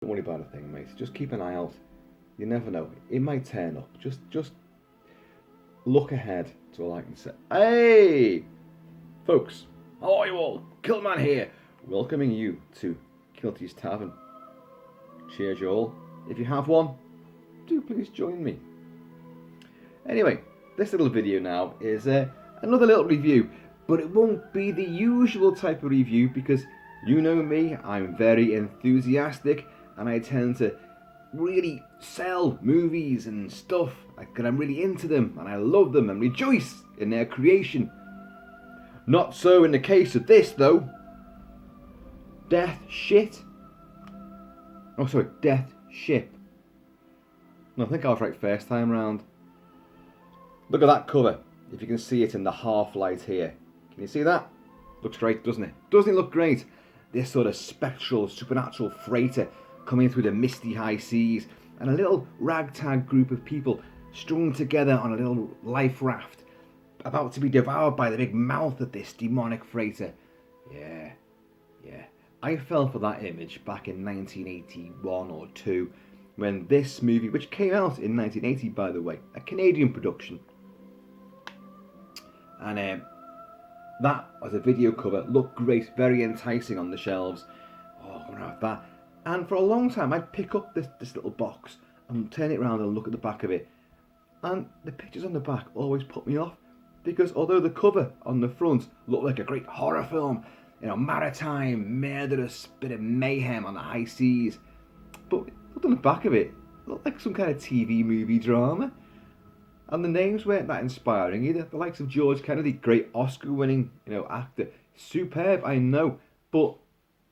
Don't worry about a thing, mate. Just keep an eye out. You never know. It might turn up. Just look ahead. That's all I can say. Hey, folks. How are you all? Kilt-Man here, welcoming you to Kilty's Tavern. Cheers, you all. If you have one, do please join me. Anyway, this little video now is another little review, but it won't be the usual type of review because you know me, I'm very enthusiastic and I tend to really sell movies and stuff because I'm really into them and I love them and rejoice in their creation. Not so in the case of this though. Death Ship. No, I think I was right first time round. Look at that cover, if you can see it in the half light here. Can you see that? Looks great, doesn't it? Doesn't it look great? This sort of spectral, supernatural freighter coming through the misty high seas and a little ragtag group of people strung together on a little life raft about to be devoured by the big mouth of this demonic freighter. Yeah. I fell for that image back in 1981 or 2 when this movie, which came out in 1980 by the way, a Canadian production, and that as a video cover looked great, very enticing on the shelves. Oh, I'm gonna have that. And for a long time I'd pick up this little box and turn it around and look at the back of it. And the pictures on the back always put me off because although the cover on the front looked like a great horror film, you know, maritime, murderous bit of mayhem on the high seas, but looked on the back of it looked like some kind of TV movie drama. And the names weren't that inspiring either. The likes of George Kennedy, great Oscar-winning, actor, superb, I know, but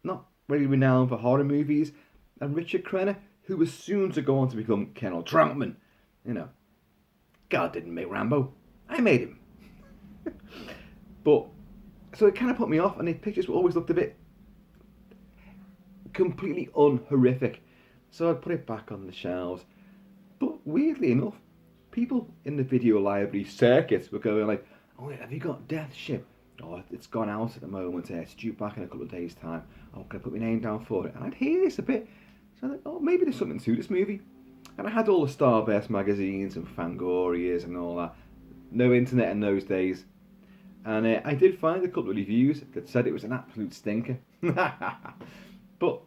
not really renowned for horror movies. And Richard Crenna, who was soon to go on to become Colonel Troutman. God didn't make Rambo, I made him. But so it kind of put me off, and the pictures always looked a bit completely unhorrific. So I put it back on the shelves. But weirdly enough, people in the video library circuit were going like, "Oh, have you got Death Ship? Oh, it's gone out at the moment. It's due back in a couple of days' time. Oh, can I put my name down for it?" And I'd hear this a bit. So I thought, oh, maybe there's something to this movie. And I had all the Starburst magazines and Fangorias and all that. No internet in those days. And I did find a couple of reviews that said it was an absolute stinker. But,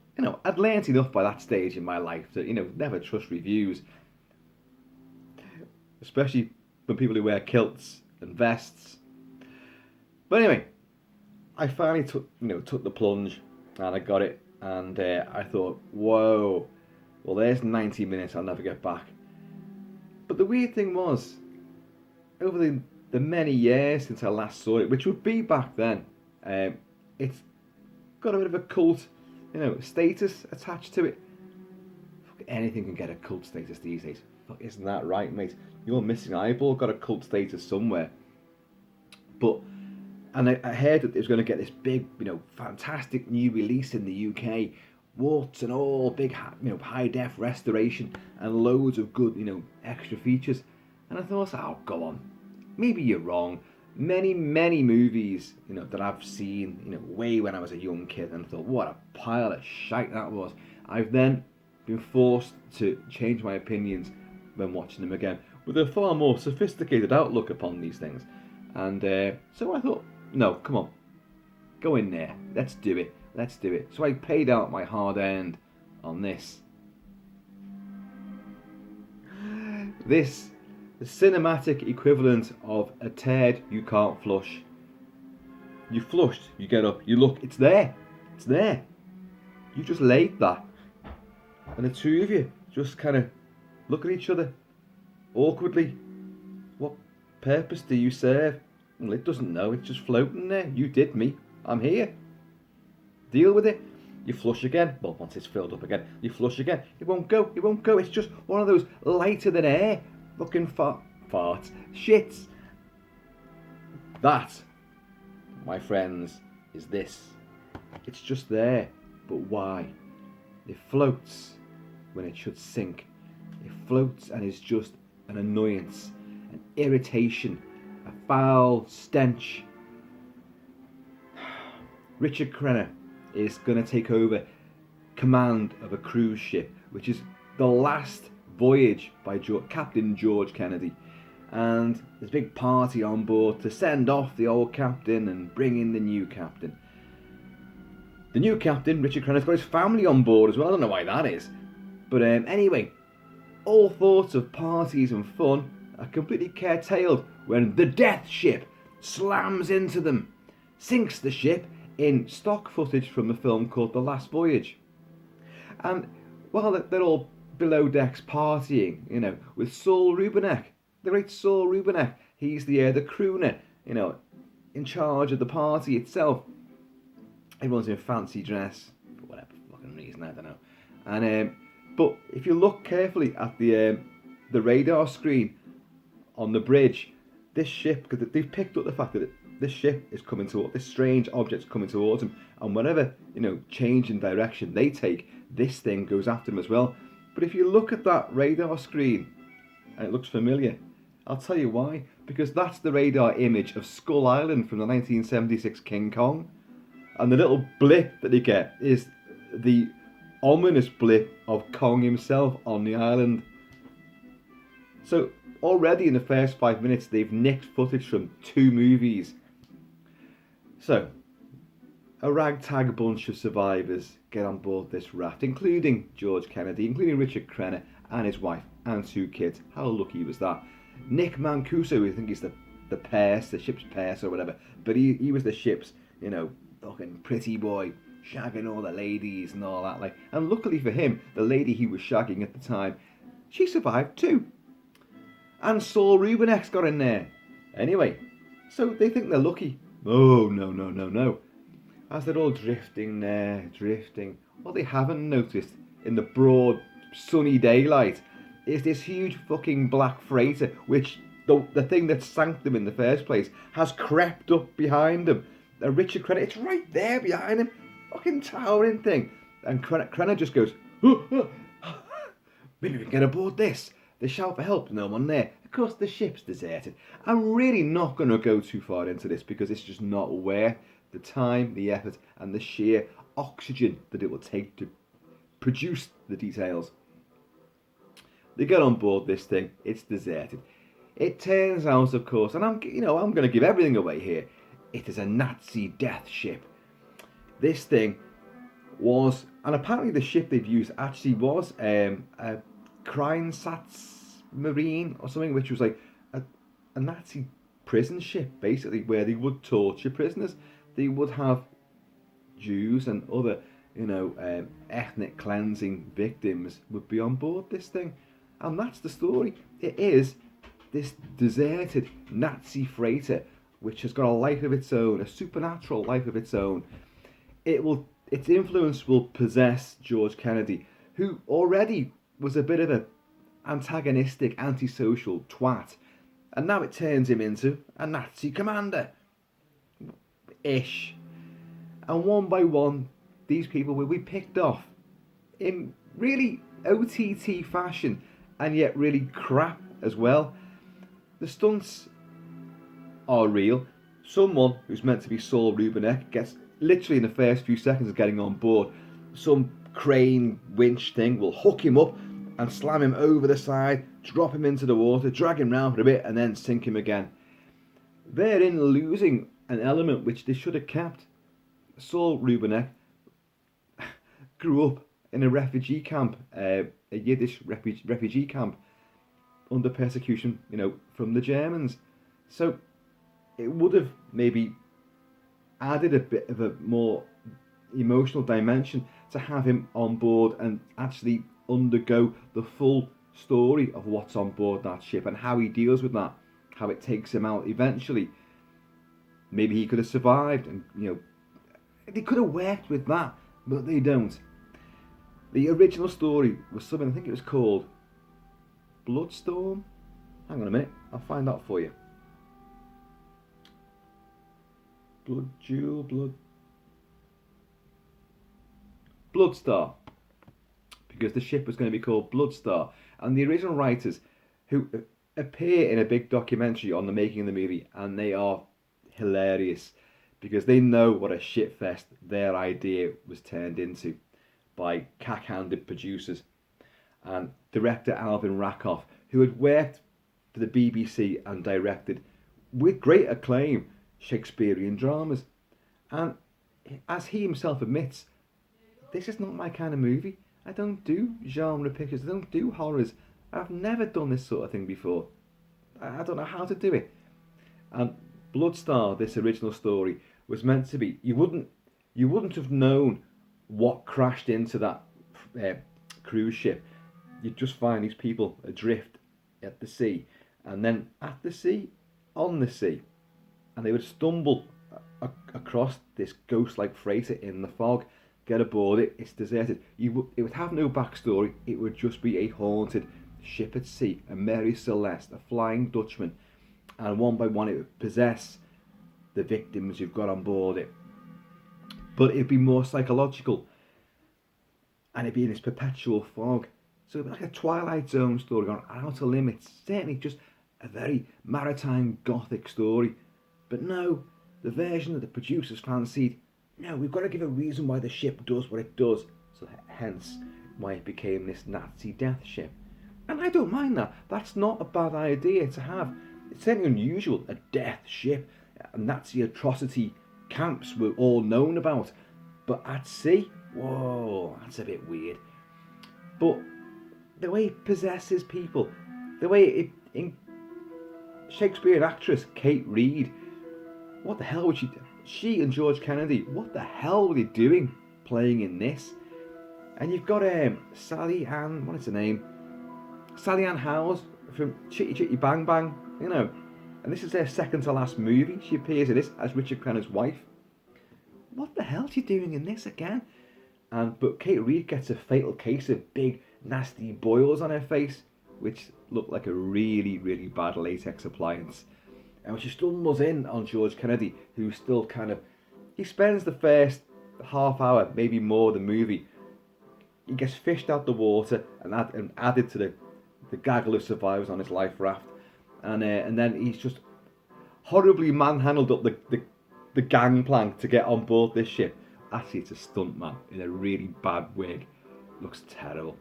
I'd learnt enough by that stage in my life to, never trust reviews. Especially from people who wear kilts and vests. But anyway, I finally took the plunge and I got it. And I thought, whoa, well, there's 90 minutes I'll never get back. But the weird thing was, over the many years since I last saw it, which would be back then, it's got a bit of a cult, status attached to it. Fuck, anything can get a cult status these days. Fuck, isn't that right, mate? Your Missing Eyeball got a cult status somewhere. And I heard that it was going to get this big, fantastic new release in the UK, warts and all, big, high def restoration and loads of good, extra features. And I thought, oh, go on. Maybe you're wrong. Many movies, that I've seen, way when I was a young kid, and I thought, what a pile of shite that was. I've then been forced to change my opinions when watching them again, with a far more sophisticated outlook upon these things. And so I thought, no, come on, go in there, let's do it. So I paid out my hard earned on this. The cinematic equivalent of a turd you can't flush. You flushed, you get up, you look, it's there. You just laid that. And the two of you just kind of look at each other awkwardly. What purpose do you serve? Well, it doesn't know, it's just floating there. You did me, I'm here. Deal with it. You flush again. Well, once it's filled up again, you flush again. It won't go. It's just one of those lighter than air looking farts. Shits. That, my friends, is this. It's just there. But why? It floats when it should sink. It floats and is just an annoyance, an irritation, a foul stench. Richard Crenna is going to take over command of a cruise ship, which is the last voyage by Captain George Kennedy. And there's a big party on board to send off the old captain and bring in the new captain. The new captain, Richard Crenna's got his family on board as well. I don't know why that is. But anyway, all thoughts of parties and fun are completely curtailed when the death ship slams into them, sinks the ship in stock footage from the film called The Last Voyage. And while they're all below decks partying, with Saul Rubinek, the great Saul Rubinek, he's the crooner, in charge of the party itself. Everyone's in fancy dress for whatever fucking reason, I don't know. And but if you look carefully at the radar screen on the bridge, this ship, because they've picked up the fact that this ship is coming towards, this strange object's coming towards them, and whenever change in direction they take, this thing goes after them as well. But if you look at that radar screen and it looks familiar, I'll tell you why. Because that's the radar image of Skull Island from the 1976 King Kong. And the little blip that you get is the ominous blip of Kong himself on the island. So already in the first 5 minutes they've nicked footage from 2 movies. So a ragtag bunch of survivors get on board this raft, including George Kennedy, including Richard Crenna and his wife and 2 kids. How lucky was that? Nick Mancuso, I think he's the purse, the ship's purse or whatever, but he was the ship's, fucking pretty boy, shagging all the ladies and all that. And luckily for him, the lady he was shagging at the time, she survived too. And Saul Rubinek's got in there. Anyway, so they think they're lucky. Oh, no. As they're all drifting, what they haven't noticed in the broad, sunny daylight is this huge fucking black freighter, which the thing that sank them in the first place has crept up behind them. Richard Crenna, it's right there behind him, fucking towering thing. And Crenna just goes, maybe we can get aboard this. They shout for help, no one there. Of course, the ship's deserted. I'm really not going to go too far into this because it's just not worth the time, the effort, and the sheer oxygen that it will take to produce the details. They get on board this thing, it's deserted. It turns out, of course, and I'm going to give everything away here, it is a Nazi death ship. This thing was, and apparently the ship they've used actually was a Kreinsatz Marine or something, which was like a Nazi prison ship, basically, where they would torture prisoners. They would have Jews and other, ethnic cleansing victims would be on board this thing. And that's the story. It is this deserted Nazi freighter which has got a life of its own, a supernatural life of its own. Its influence will possess George Kennedy, who already was a bit of an antagonistic, antisocial twat, and now it turns him into a Nazi commander-ish. And one by one, these people will be picked off in really OTT fashion, and yet really crap as well. The stunts are real. Someone who's meant to be Saul Rubinek gets, literally in the first few seconds of getting on board, some crane winch thing will hook him up and slam him over the side, drop him into the water, drag him round for a bit, and then sink him again. Therein losing an element which they should have kept. Saul Rubinek grew up in a refugee camp, a Yiddish refugee camp, under persecution, from the Germans. So it would have maybe added a bit of a more emotional dimension to have him on board and actually undergo the full story of what's on board that ship and how he deals with that, how it takes him out eventually. Maybe he could have survived, and they could have worked with that, but they don't. The original story was something, I think it was called Bloodstorm. Hang on a minute, I'll find out for you. Bloodstar, because the ship was going to be called Bloodstar, and the original writers, who appear in a big documentary on the making of the movie, and they are hilarious because they know what a shitfest their idea was turned into. by cack-handed producers. And director Alvin Rakoff, who had worked for the BBC and directed, with great acclaim, Shakespearean dramas. And as he himself admits, this is not my kind of movie. I don't do genre pictures, I don't do horrors. I've never done this sort of thing before. I don't know how to do it. And Bloodstar, this original story, was meant to be, you wouldn't have known what crashed into that cruise ship. You'd just find these people adrift at the sea, and then at the sea, on the sea, and they would stumble across this ghost-like freighter in the fog, get aboard it, it's deserted. It would have no backstory, it would just be a haunted ship at sea, a Mary Celeste, a Flying Dutchman, and one by one it would possess the victims you've got on board it. But it'd be more psychological, and it'd be in this perpetual fog. So it'd be like a Twilight Zone story on Outer Limits, certainly just a very maritime gothic story. But no, the version that the producers fancied, no, we've got to give a reason why the ship does what it does. So hence why it became this Nazi death ship. And I don't mind that. That's not a bad idea to have. It's certainly unusual, a death ship. Nazi atrocity camps were all known about. But at sea, whoa, that's a bit weird. But the way it possesses people, the way it, in Shakespearean actress Kate Reid, what the hell would she do? She and George Kennedy, what the hell were they doing playing in this? And you've got Sally Ann, what is her name? Sally Ann Howes from Chitty Chitty Bang Bang, you know. And this is their second to last movie. She appears in this as Richard Crenna's wife. What the hell is she doing in this again? But Kate Reid gets a fatal case of big, nasty boils on her face, which look like a really, really bad latex appliance. And when she stumbles in on George Kennedy, who's still he spends the first half hour, maybe more, of the movie. He gets fished out the water and added to the gaggle of survivors on his life raft. And then he's just horribly manhandled up the gangplank to get on board this ship. Actually, it's a stuntman in a really bad wig. Looks terrible.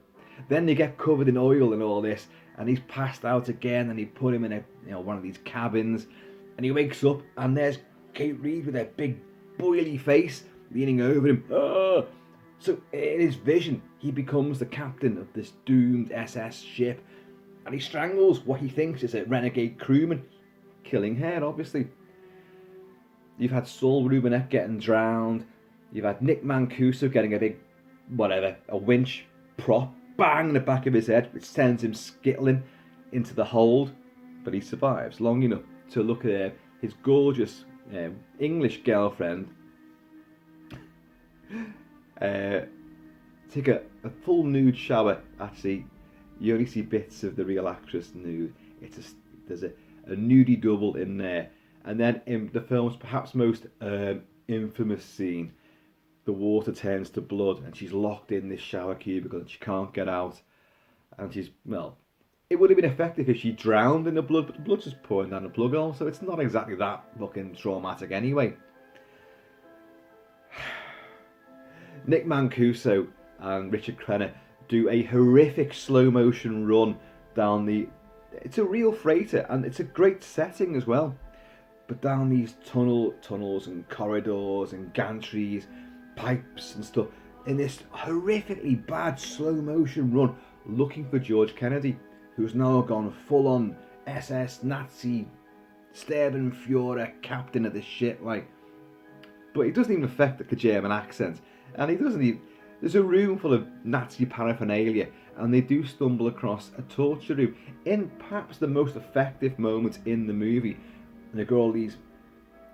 Then they get covered in oil and all this, and he's passed out again, and he put him in one of these cabins, and he wakes up, and there's Kate Reid with her big boily face leaning over him. Ah! So in his vision, he becomes the captain of this doomed SS ship, and he strangles what he thinks is a renegade crewman, killing her, obviously. You've had Saul Rubinek getting drowned. You've had Nick Mancuso getting a winch prop, bang in the back of his head, which sends him skittling into the hold. But he survives long enough to look at his gorgeous English girlfriend take a full nude shower. Actually, you only see bits of the real actress nude. There's a nudie double in there. And then in the film's perhaps most infamous scene, the water turns to blood and she's locked in this shower cubicle and she can't get out. And it would have been effective if she drowned in the blood, but the blood's just pouring down the plug hole, so it's not exactly that fucking traumatic anyway. Nick Mancuso and Richard Crenna do a horrific slow motion run down it's a real freighter and it's a great setting as well. But down these tunnels and corridors and gantries, pipes and stuff, in this horrifically bad slow motion run, looking for George Kennedy, who's now gone full on SS Nazi Sterbenführer captain of this shit, but he doesn't even affect the German accent, and he doesn't even. There's a room full of Nazi paraphernalia, and they do stumble across a torture room in perhaps the most effective moment in the movie. And they've got all these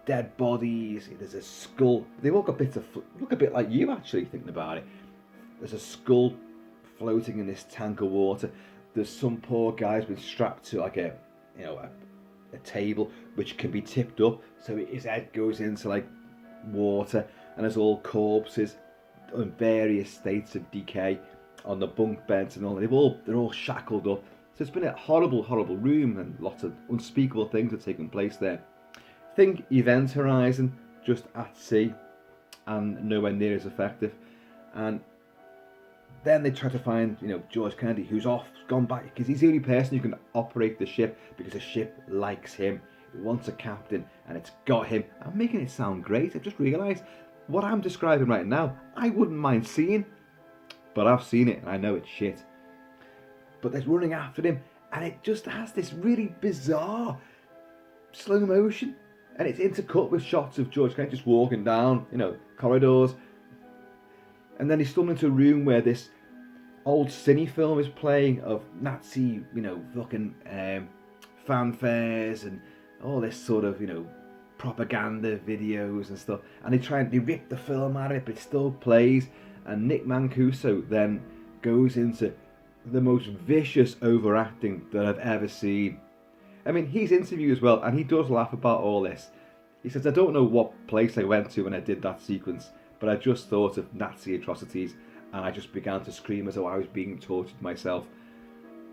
dead bodies, there's a skull. They've all got look a bit like you actually, thinking about it. There's a skull floating in this tank of water. There's some poor guy's been strapped to a table which can be tipped up so his head goes into water, and there's all corpses in various states of decay on the bunk beds and all. They're all shackled up. So it's been a horrible, horrible room, and lots of unspeakable things are taking place there. Think Event Horizon, just at sea, and nowhere near as effective. And Then they try to find, George Kennedy, who's off, gone back, because he's the only person who can operate the ship, because the ship likes him. It wants a captain, and it's got him. I'm making it sound great. I've just realised what I'm describing right now, I wouldn't mind seeing. But I've seen it, and I know it's shit. But they're running after him, and it just has this really bizarre slow motion. And it's intercut with shots of George Kennedy just walking down, corridors. And then he's stumbling into a room where this old cine film is playing of Nazi, fucking fanfares and all this sort of, propaganda videos and stuff. And they rip the film out of it, but it still plays. And Nick Mancuso then goes into the most vicious overacting that I've ever seen. I mean, he's interviewed as well, and he does laugh about all this. He says, I don't know what place I went to when I did that sequence, but I just thought of Nazi atrocities, and I just began to scream as though I was being tortured myself.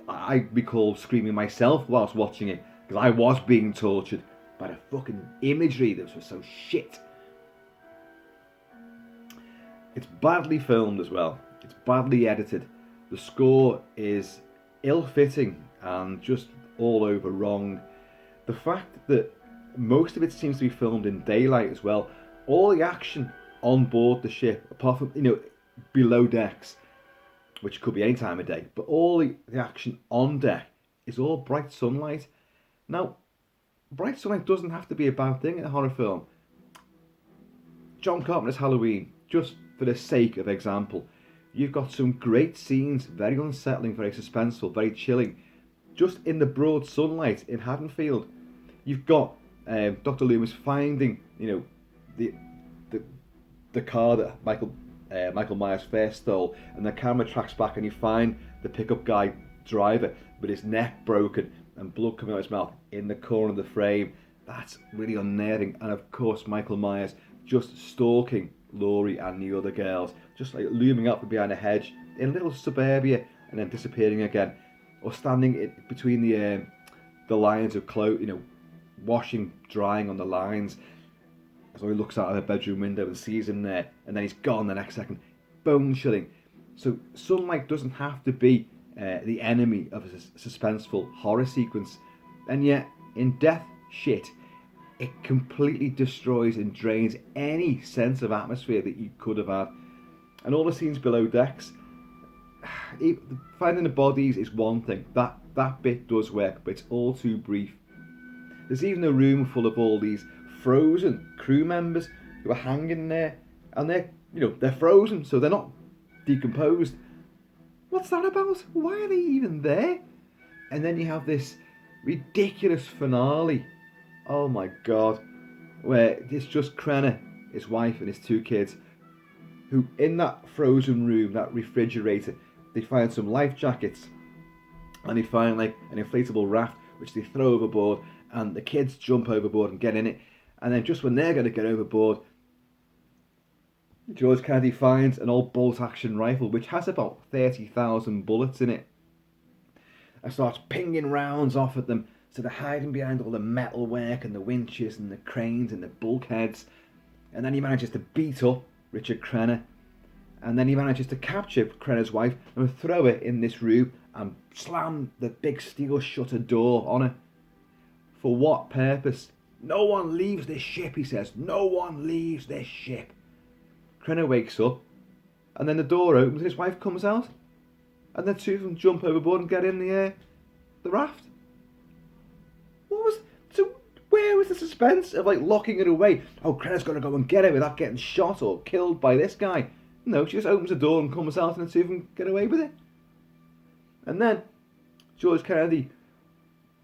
I recall screaming myself whilst watching it, because I was being tortured by the fucking imagery that was so shit. It's badly filmed as well. It's badly edited. The score is ill-fitting and just all over wrong. The fact that most of it seems to be filmed in daylight as well. All the action on board the ship, apart from, below decks, which could be any time of day, but all the action on deck is all bright sunlight. Now, bright sunlight doesn't have to be a bad thing in a horror film. John Carpenter's Halloween, just for the sake of example, you've got some great scenes, very unsettling, very suspenseful, very chilling, just in the broad sunlight in Haddonfield. You've got Dr. Loomis finding, the car that Michael Myers first stole, and the camera tracks back, and you find the pickup guy driver with his neck broken and blood coming out of his mouth in the corner of the frame. That's really unnerving. And of course, Michael Myers just stalking Laurie and the other girls, just like looming up from behind a hedge in a little suburbia and then disappearing again, or standing between the lines of clothes, washing, drying on the lines. So he looks out of a bedroom window and sees him there, and then he's gone the next second. Bone chilling. So sunlight doesn't have to be the enemy of a suspenseful horror sequence, and yet in Death Shit, it completely destroys and drains any sense of atmosphere that you could have had. And all the scenes below decks, finding the bodies is one thing. That bit does work, but it's all too brief. There's even a room full of all these frozen crew members who are hanging there, and they're frozen, so they're not decomposed. What's that about? Why are they even there? And then you have this ridiculous finale. Oh my god, where it's just Crenna, his wife, and his two kids, who in that frozen room, that refrigerator, they find some life jackets, and they find like an inflatable raft which they throw overboard, and the kids jump overboard and get in it. And then just when they're going to get overboard, George Kennedy finds an old bolt-action rifle which has about 30,000 bullets in it, and starts pinging rounds off at them. So they're hiding behind all the metalwork and the winches and the cranes and the bulkheads. And then he manages to beat up Richard Crenna. And then he manages to capture Crenna's wife and throw her in this room and slam the big steel shutter door on her. For what purpose? No one leaves this ship, he says. No one leaves this ship. Crenna wakes up, and then the door opens and his wife comes out. And then two of them jump overboard and get in the raft. Where was the suspense of like locking it away? Oh, Crenna's got to go and get her without getting shot or killed by this guy. No, she just opens the door and comes out, and the two of them get away with it. And then George Kennedy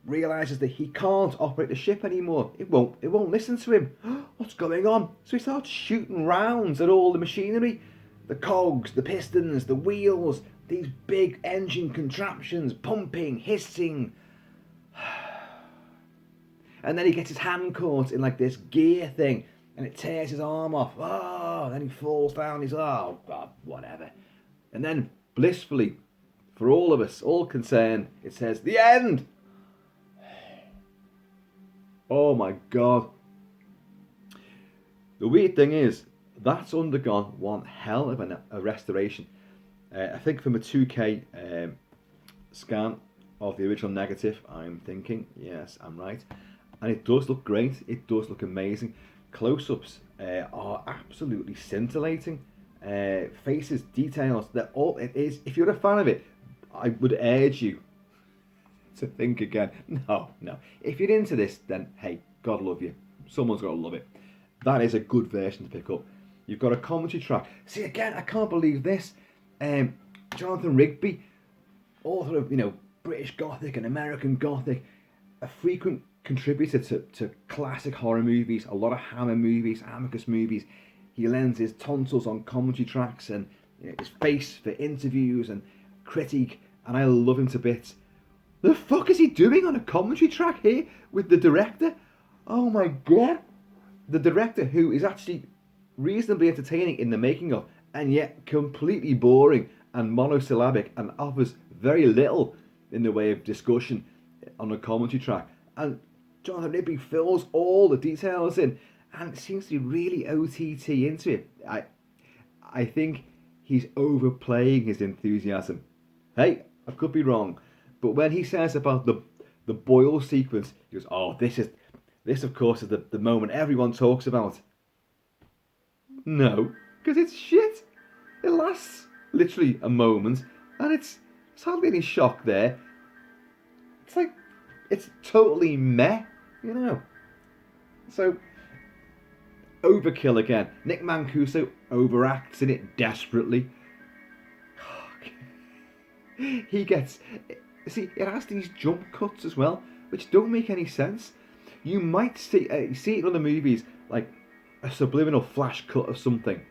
realises that he can't operate the ship anymore. It won't listen to him. What's going on? So he starts shooting rounds at all the machinery, the cogs, the pistons, the wheels, these big engine contraptions, pumping, hissing. And then he gets his hand caught in like this gear thing, and it tears his arm off. Oh, and then he falls down. He's whatever. And then blissfully, for all of us, all concerned, it says the end. Oh my god. The weird thing is, that's undergone one hell of a restoration. I think from a 2K scan of the original negative, I'm thinking, yes, I'm right. And it does look great. It does look amazing. Close-ups are absolutely scintillating. Faces, details, that all it is. If you're a fan of it, I would urge you to think again. No, no. If you're into this, then hey, God love you. Someone's got to love it. That is a good version to pick up. You've got a commentary track. See, again, I can't believe this. Jonathan Rigby, author of, British Gothic and American Gothic, a frequent contributor to classic horror movies, a lot of Hammer movies, Amicus movies. He lends his tonsils on commentary tracks and his face for interviews and critique, and I love him to bits. The fuck is he doing on a commentary track here with the director? Oh my god. The director, who is actually reasonably entertaining in the making of, and yet completely boring and monosyllabic and offers very little in the way of discussion on a commentary track. And Jonathan Rigby fills all the details in and seems to be really OTT into it. I think he's overplaying his enthusiasm. Hey, I could be wrong, but when he says about the boil sequence, he goes, "Oh, this of course is the moment everyone talks about." No, because it's shit. It lasts literally a moment, and it's hardly any shock there. It's like, it's totally meh, So, Overkill again. Nick Mancuso overacts in it desperately. He gets... See, it has these jump cuts as well, which don't make any sense. You might see it in other movies, like a subliminal flash cut of something.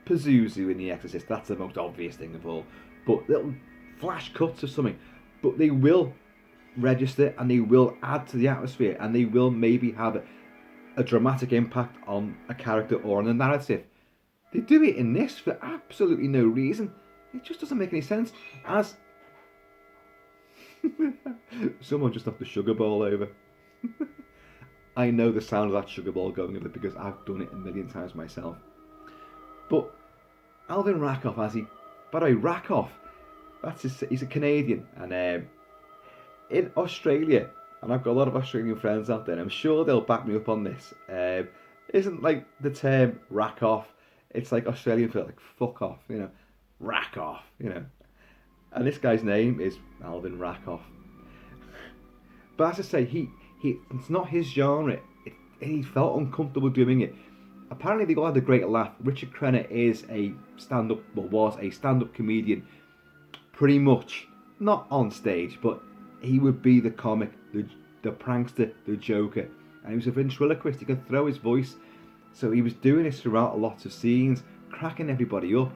Pazuzu in The Exorcist, that's the most obvious thing of all. But little flash cuts of something. But they will register and they will add to the atmosphere and they will maybe have a dramatic impact on a character or on a narrative. They do it in this for absolutely no reason. It just doesn't make any sense. As someone just knocked the sugar bowl over. I know the sound of that sugar bowl going over because I've done it a million times myself. But Alvin Rakoff, by the way, Rakoff, he's a Canadian, and in Australia, and I've got a lot of Australian friends out there, and I'm sure they'll back me up on this. Isn't like the term rack off? It's like Australian for like fuck off, rack off, And this guy's name is Alvin Rakoff. But as I say, it's not his genre. He felt uncomfortable doing it. Apparently they all had a great laugh. Richard Crenna was a stand-up comedian, pretty much, not on stage, but he would be the comic, the prankster, the joker, and he was a ventriloquist. He could throw his voice, so he was doing this throughout lots of scenes, cracking everybody up.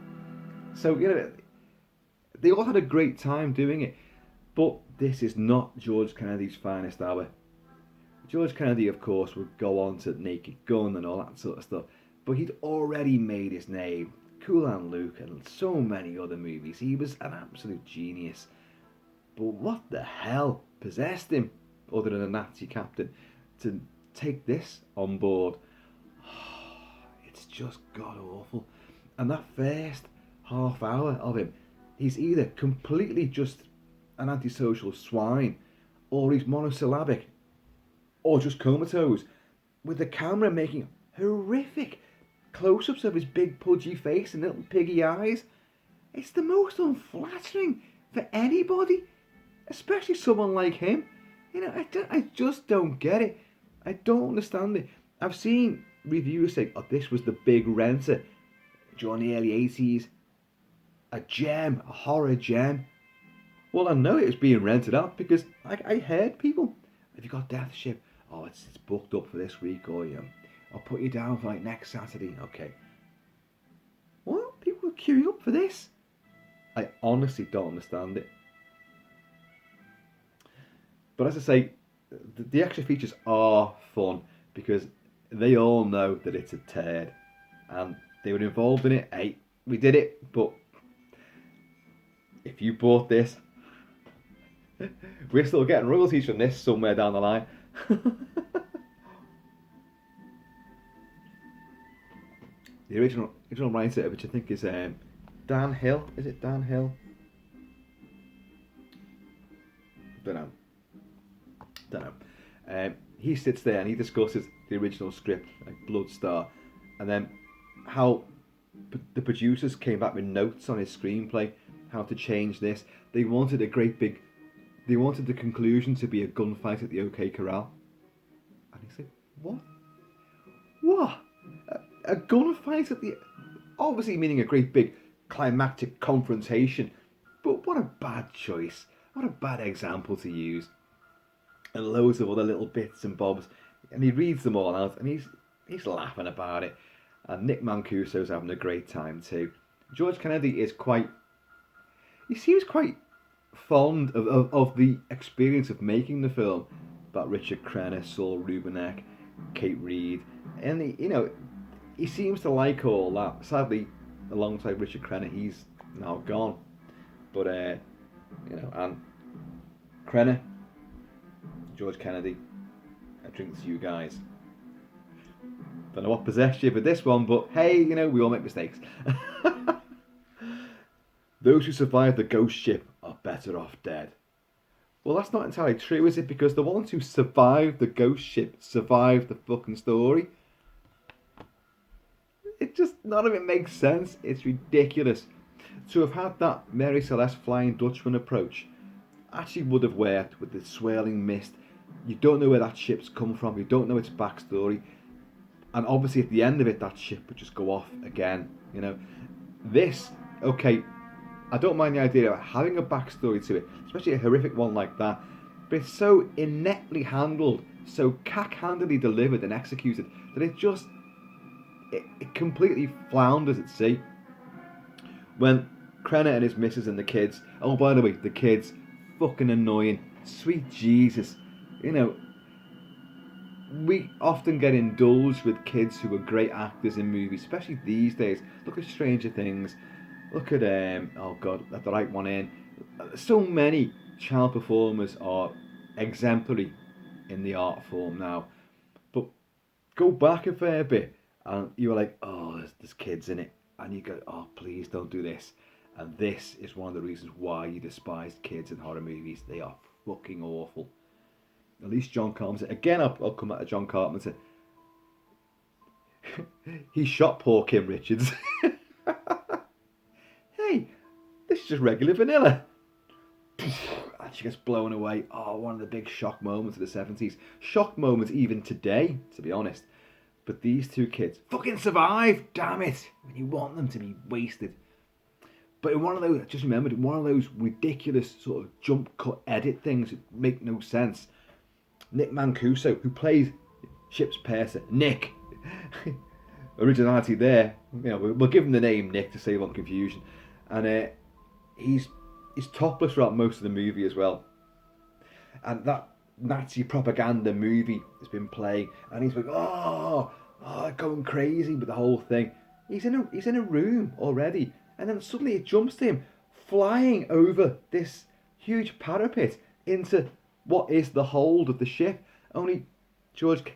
So they all had a great time doing it, but this is not George Kennedy's finest hour. George Kennedy, of course, would go on to Naked Gun and all that sort of stuff, but he'd already made his name. Cool Hand Luke and so many other movies. He was an absolute genius. But what the hell possessed him, other than a Nazi captain, to take this on board? It's just god awful. And that first half hour of him, he's either completely just an antisocial swine, or he's monosyllabic, or just comatose, with the camera making horrific close-ups of his big pudgy face and little piggy eyes. It's the most unflattering for anybody, especially someone like him. I just don't get it. I don't understand it. I've seen reviewers say, "Oh, this was the big renter during the early 80s. A gem, a horror gem." Well, I know it was being rented out because I heard people, "Have you got Death Ship? Oh, it's booked up for this week, or I'll put you down for like next Saturday." Okay. What? People are queuing up for this? I honestly don't understand it. But as I say, the extra features are fun because they all know that it's a turd. And they were involved in it. Hey, we did it, but if you bought this, we're still getting royalties from this somewhere down the line. The original writer, which I think is Dan Hill. Is it Dan Hill? Don't know. He sits there and he discusses the original script, like Bloodstar, and then how the producers came back with notes on his screenplay, how to change this. They wanted the conclusion to be a gunfight at the OK Corral. And he said, what? What? A gunfight at the... Obviously meaning a great big climactic confrontation. But what a bad choice. What a bad example to use. And loads of other little bits and bobs. And he reads them all out and he's laughing about it. And Nick Mancuso's having a great time too. George Kennedy is he seems quite fond of the experience of making the film. About Richard Crenna, Saul Rubinek, Kate Reid. And he seems to like all that. Sadly, alongside Richard Crenna, he's now gone. But, and Crenna, George Kennedy, I drink to you guys. Don't know what possessed you with this one, but hey, we all make mistakes. Those who survive the ghost ship are better off dead. Well, that's not entirely true, is it? Because the ones who survived the ghost ship survived the fucking story. It just, none of it makes sense. It's ridiculous. To have had that Mary Celeste Flying Dutchman approach actually would have worked with the swirling mist. You don't know where that ship's come from. You don't know its backstory. And obviously at the end of it, that ship would just go off again. This, okay, I don't mind the idea of having a backstory to it, especially a horrific one like that. But it's so ineptly handled, so cack-handedly delivered and executed that it completely flounders at sea. When Crenna and his missus and the kids, oh by the way, the kids, fucking annoying, sweet Jesus, we often get indulged with kids who are great actors in movies, especially these days. Look at Stranger Things, look at, oh god, let the right one in. So many child performers are exemplary in the art form now. But go back a fair bit and you're like, oh, there's kids in it. And you go, oh, please don't do this. And this is one of the reasons why you despise kids in horror movies. They are fucking awful. At least John Carpenter. Again, I'll come back to John Carpenter. He shot poor Kim Richards. Hey, this is just regular vanilla. And she gets blown away. Oh, one of the big shock moments of the 70s. Shock moments even today, to be honest. But these two kids fucking survive, damn it. When you want them to be wasted. But in one of those, I just remembered, one of those ridiculous sort of jump cut edit things that make no sense. Nick Mancuso, who plays ship's purser, Nick. Originality there. We'll give him the name Nick to save on confusion. And he's topless throughout most of the movie as well. And that Nazi propaganda movie has been playing, and he's like, oh, going crazy with the whole thing. He's in a room already, and then suddenly it jumps to him flying over this huge parapet into what is the hold of the ship. Only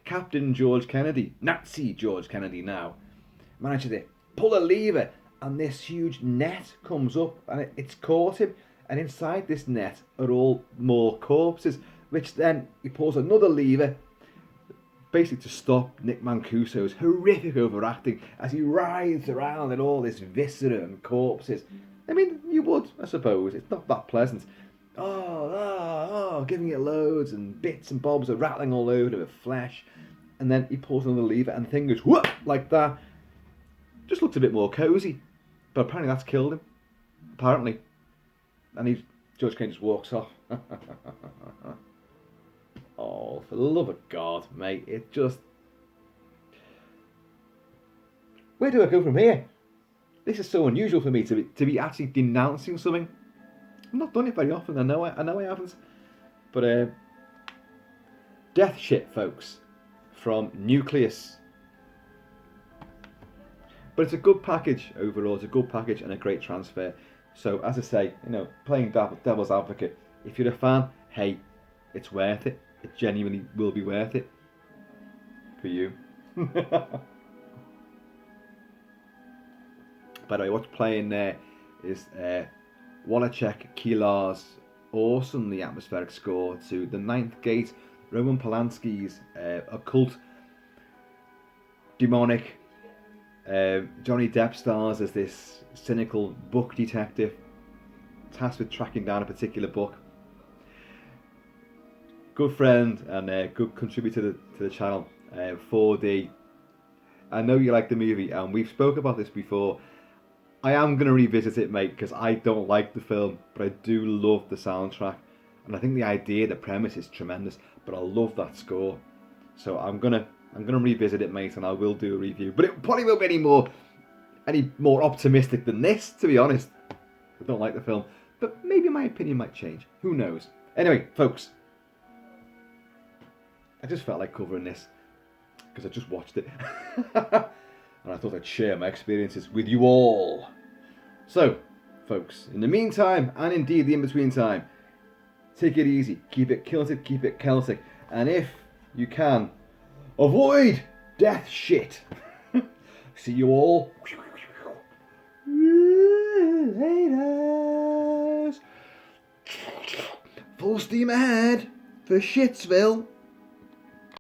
Captain George Kennedy, Nazi George Kennedy now, manages to pull a lever, and this huge net comes up, and it's caught him. And inside this net are all more corpses, which then he pulls another lever, basically to stop Nick Mancuso's horrific overacting as he writhes around in all this viscera and corpses. I mean, you would, I suppose. It's not that pleasant. Giving it loads and bits and bobs are rattling all over with flesh. And then he pulls another lever and the thing goes whoop like that. Just looks a bit more cosy. But apparently that's killed him. Apparently. And George Kane just walks off. Oh, for the love of God, mate. It just... Where do I go from here? This is so unusual for me to be actually denouncing something. I've not done it very often. I know I haven't. But Death Ship, folks, from Nucleus. But it's a good package overall. It's a good package and a great transfer. So as I say, playing devil's advocate. If you're a fan, hey, it's worth it. It genuinely will be worth it for you. By the way, what's playing there is Wallachek Kilar's awesomely atmospheric score to The Ninth Gate, Roman Polanski's occult, demonic. Johnny Depp stars as this cynical book detective tasked with tracking down a particular book. Good friend and good contributor to the channel. 4D. I know you like the movie, and we've spoke about this before. I am going to revisit it, mate, because I don't like the film, but I do love the soundtrack, and I think the idea, the premise is tremendous. But I love that score, so I'm gonna revisit it, mate, and I will do a review. But it probably won't be any more optimistic than this, to be honest. I don't like the film, but maybe my opinion might change. Who knows? Anyway, folks, I just felt like covering this because I just watched it. And I thought I'd share my experiences with you all. So, folks, in the meantime, and indeed the in-between time, take it easy, keep it kilted, keep it Celtic, and if you can, avoid death shit. See you all later. Full steam ahead for Shitsville.